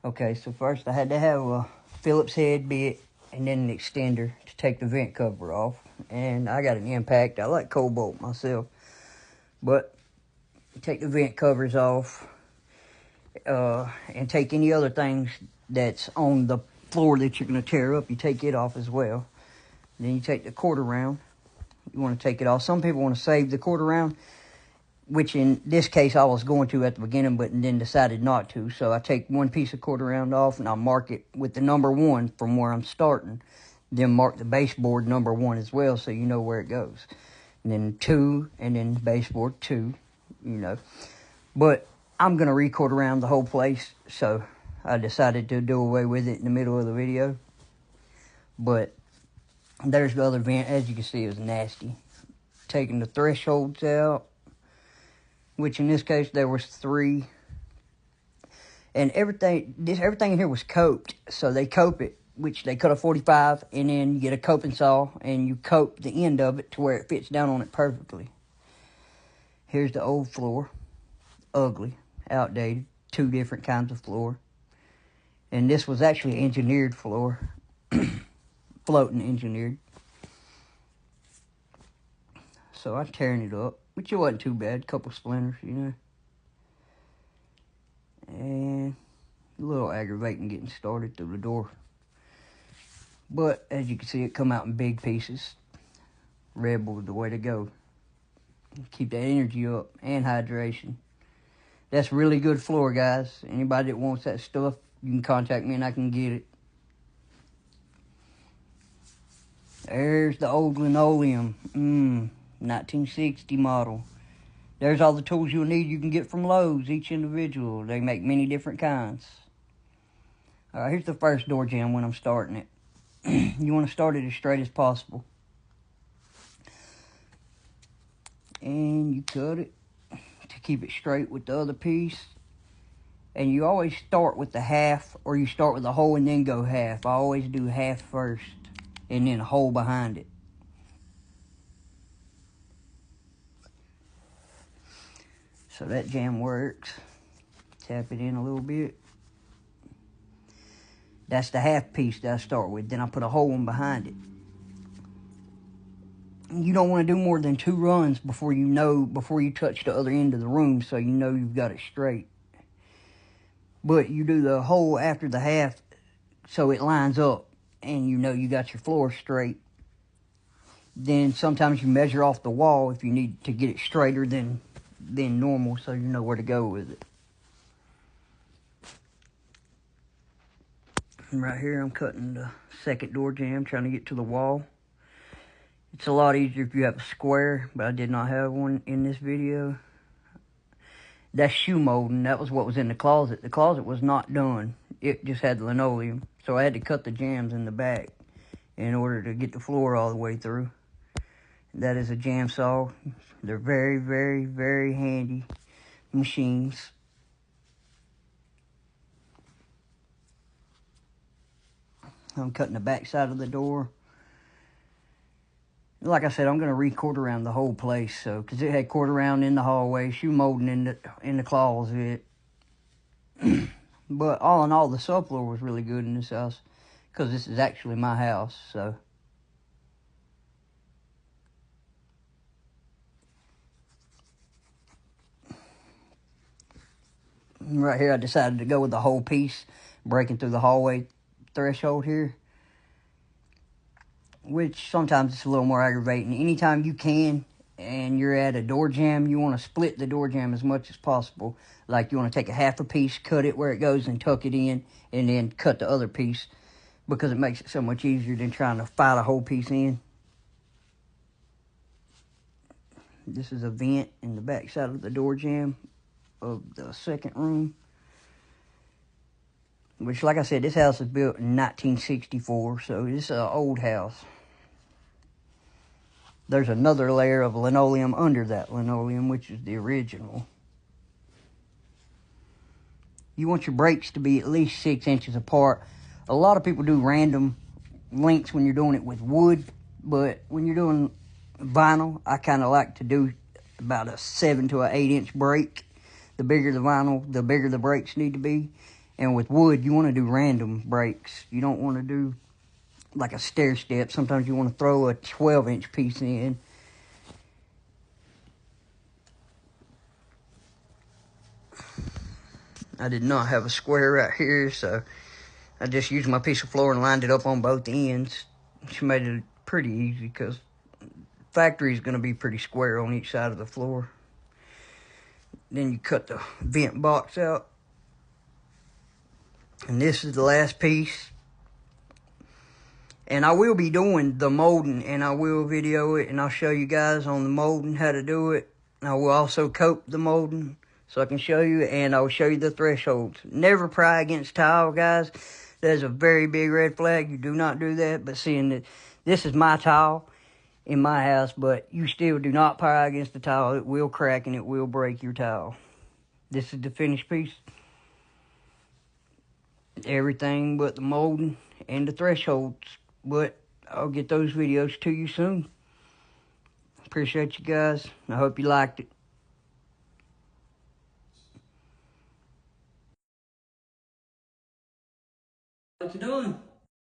Okay, so first I had to have a Phillips head bit and then an extender to take the vent cover off. And I got an Impact. I like Cobalt myself. But take the vent covers off and take any other things that's on the floor that you're going to tear up. You take it off as well. Then you take the quarter round. You want to take it off. Some people want to save the quarter round, which in this case I was going to at the beginning, but then decided not to. So I take one piece of quarter round off and I mark it with the number 1 from where I'm starting. Then mark the baseboard number 1 as well, so you know where it goes. And then 2, and then baseboard 2, you know. But I'm going to record around the whole place, so I decided to do away with it in the middle of the video. But there's the other vent. As you can see, it was nasty. Taking the thresholds out, which in this case there was 3. And everything in here was coped, so they cope it, which they cut a 45, and then you get a coping saw, and you cope the end of it to where it fits down on it perfectly. Here's the old floor. Ugly, outdated, 2 different kinds of floor. And this was actually engineered floor. Floating engineered. So I'm tearing it up, which it wasn't too bad. Couple splinters, you know. And a little aggravating getting started through the door. But as you can see, it come out in big pieces. Red Bull is the way to go. Keep that energy up and hydration. That's really good floor, guys. Anybody that wants that stuff, you can contact me and I can get it. There's the old linoleum. 1960 model. There's all the tools you'll need you can get from Lowe's, each individual. They make many different kinds. Alright, here's the first door jamb when I'm starting it. You want to start it as straight as possible. And you cut it to keep it straight with the other piece. And you always start with the half, or you start with the whole and then go half. I always do half first and then a hole behind it. So that jamb works. Tap it in a little bit. That's the half piece that I start with. Then I put a hole in behind it. You don't want to do more than 2 runs before you touch the other end of the room, so you know you've got it straight. But you do the hole after the half so it lines up and you know you got your floor straight. Then sometimes you measure off the wall if you need to get it straighter than normal, so you know where to go with it. And right here I'm cutting the second door jamb, trying to get to the wall. It's a lot easier if you have a square, but I did not have one in this video. That's shoe molding. That was what was in the closet. The closet was not done. It just had linoleum. So I had to cut the jambs in the back in order to get the floor all the way through. That is a jam saw. They're very, very, very handy machines. I'm cutting the back side of the door. Like I said, I'm going to record around the whole place, so because it had quarter round in the hallway, shoe molding in the closet. But all in all, the subfloor was really good in this house because this is actually my house. So right here, I decided to go with the whole piece, breaking through the hallway threshold here. Which sometimes it's a little more aggravating. Anytime you can and you're at a door jamb, you want to split the door jamb as much as possible. Like you want to take a half a piece, cut it where it goes and tuck it in, and then cut the other piece because it makes it so much easier than trying to fight a whole piece in. This is a vent in the back side of the door jamb of the second room. Which, like I said, this house was built in 1964, so it's an old house. There's another layer of linoleum under that linoleum, which is the original. You want your breaks to be at least 6 inches apart. A lot of people do random lengths when you're doing it with wood, but when you're doing vinyl, I kind of like to do about a 7 to an 8 inch break. The bigger the vinyl, the bigger the breaks need to be. And with wood, you want to do random breaks. You don't want to do like a stair step. Sometimes you want to throw a 12-inch piece in. I did not have a square right here, so I just used my piece of floor and lined it up on both ends, which made it pretty easy because factory is going to be pretty square on each side of the floor. Then you cut the vent box out. And this is the last piece. And I will be doing the molding, and I will video it, and I'll show you guys on the molding how to do it. I will also coat the molding so I can show you, and I'll show you the thresholds. Never pry against tile, guys. That is a very big red flag. You do not do that. But seeing that this is my tile in my house, but you still do not pry against the tile. It will crack and it will break your tile. This is the finished piece. Everything but the molding and the thresholds. But I'll get those videos to you soon. Appreciate you guys. I hope you liked it. What you doing?